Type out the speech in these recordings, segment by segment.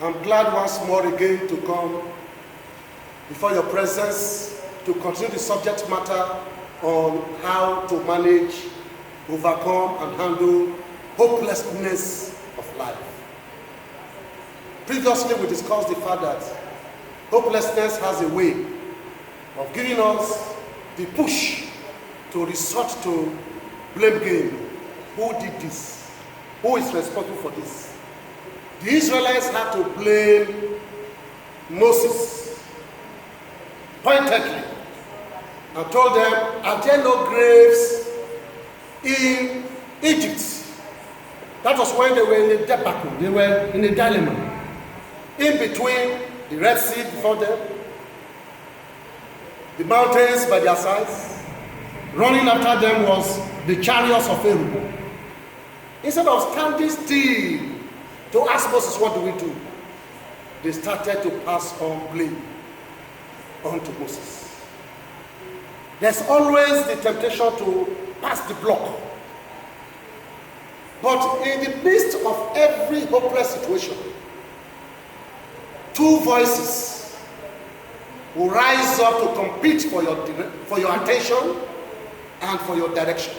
I'm glad once more again to come before your presence to continue the subject matter on how to manage, overcome, and handle hopelessness of life. Previously, we discussed the fact that hopelessness has a way of giving us the push to resort to blame game. Who did this? Who is responsible for this? The Israelites had to blame Moses pointedly and told them, are there no graves in Egypt? That was when they were in a debacle, they were in a dilemma. In between the Red Sea before them, the mountains by their sides, running after them was the chariots of Pharaoh. Instead of standing still to ask Moses, what do we do? They started to pass on blame onto Moses. There's always the temptation to pass the block. But in the midst of every hopeless situation, two voices will rise up to compete for your attention and for your direction.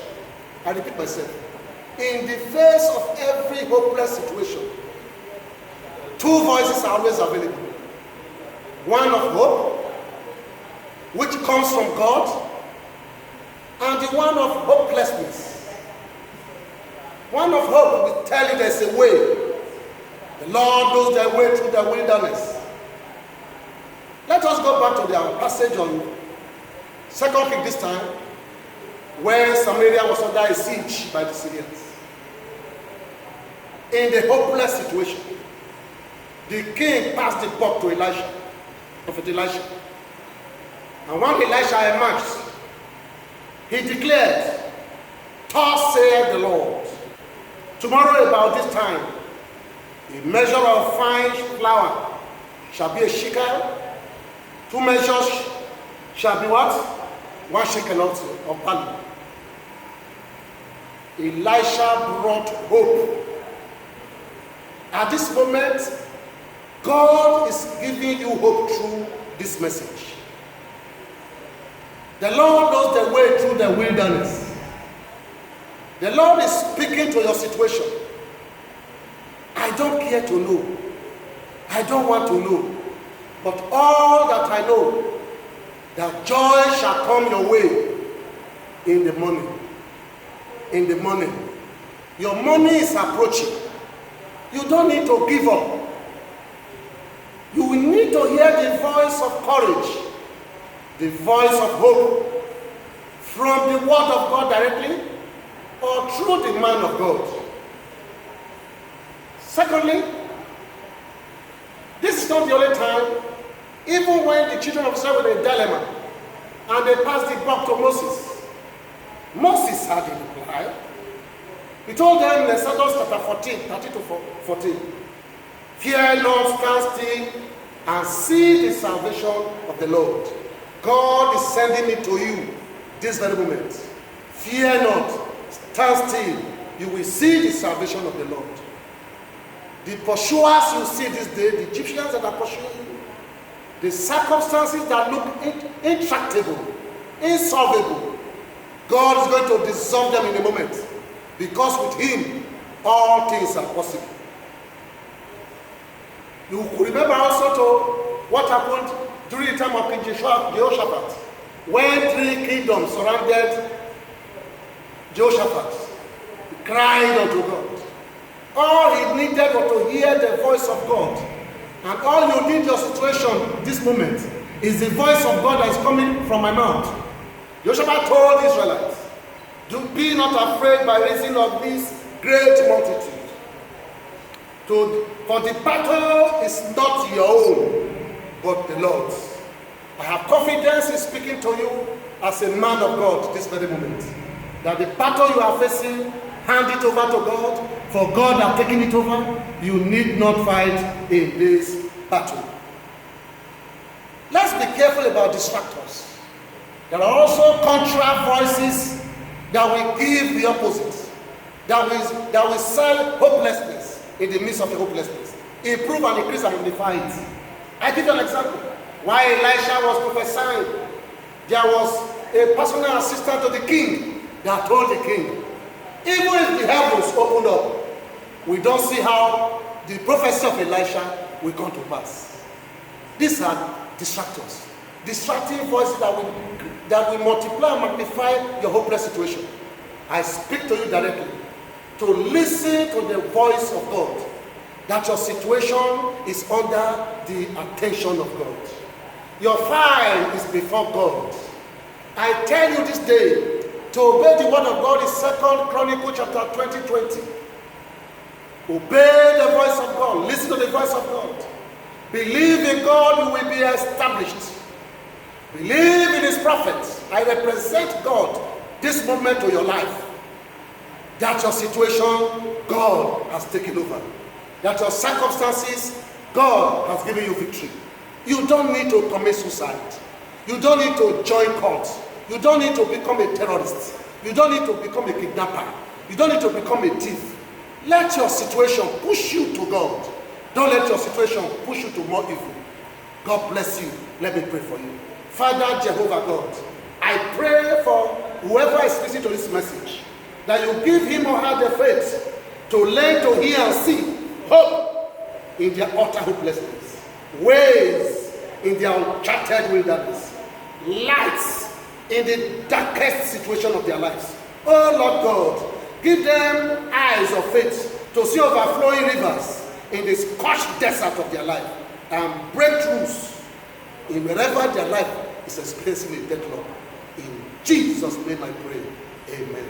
I repeat myself. In the face of every hopeless situation, two voices are always available. One of hope, which comes from God, and the one of hopelessness. One of hope will tell you there's a way. The Lord knows their way through the wilderness. Let us go back to our passage on 2 Kings this time, where Samaria was under a siege by the Syrians. In the hopeless situation, the king passed the buck to Elisha, Prophet Elisha. And when Elisha emerged, he declared, thus saith the Lord, tomorrow about this time, a measure of fine flour shall be a shekel, 2 measures shall be what? 1 shekel also of barley. Elisha brought hope. At this moment, God is giving you hope through this message. The Lord knows the way through the wilderness. The Lord is speaking to your situation. I don't care to know. I don't want to know. But all that I know, that joy shall come your way in the morning. In the morning. Your morning is approaching. You don't need to give up. You will need to hear the voice of courage, the voice of hope, from the word of God directly or through the man of God. Secondly, this is not the only time, even when the children of Israel were in a dilemma and they passed the buck to Moses. Moses had a reply. He told them in Exodus chapter 14, 30 to 14, fear not, stand still, and see the salvation of the Lord. God is sending me to you this very moment. Fear not, stand still, you will see the salvation of the Lord. The pursuers you see this day, the Egyptians that are pursuing you, the circumstances that look intractable, insolvable, God is going to dissolve them in a moment. Because with him, all things are possible. You remember also to what happened during the time of King Jehoshaphat, when 3 kingdoms surrounded Jehoshaphat. He cried unto God. All he needed was to hear the voice of God. And all you need your situation this moment is the voice of God that is coming from my mouth. Jehoshaphat told the Israelites, do be not afraid by reason of this great multitude. For the battle is not your own, but the Lord's. I have confidence in speaking to you as a man of God this very moment. That the battle you are facing, hand it over to God. For God has taken it over. You need not fight in this battle. Let's be careful about distractors. There are also contrary voices that will give the opposite, that will sell hopelessness in the midst of the hopelessness. improve and increase and magnify it. I give you an example. While Elisha was prophesying, there was a personal assistant to the king that told the king, even if the heavens opened up, we don't see how the prophecy of Elisha will come to pass. These are distractors, distracting voices that will multiply and magnify your hopeless situation. I speak to you directly to listen to the voice of God, that your situation is under the attention of God. Your file is before God. I tell you this day, to obey the word of God is 2 Chronicles chapter 20:20. Obey the voice of God. Listen to the voice of God. Believe in God, you will be established. Believe in his prophets. I represent God this moment to your life. That your situation, God has taken over. That your circumstances, God has given you victory. You don't need to commit suicide. You don't need to join cults. You don't need to become a terrorist. You don't need to become a kidnapper. You don't need to become a thief. Let your situation push you to God. Don't let your situation push you to more evil. God bless you. Let me pray for you. Father Jehovah God, I pray for whoever is listening to this message, that you give him or her the faith to learn to hear and see hope in their utter hopelessness, ways in their uncharted wilderness, lights in the darkest situation of their lives. Oh Lord God, give them eyes of faith to see overflowing rivers in the scorched desert of their life, and breakthroughs in wherever their life is experiencing a deadlock. In Jesus' name I pray. Amen.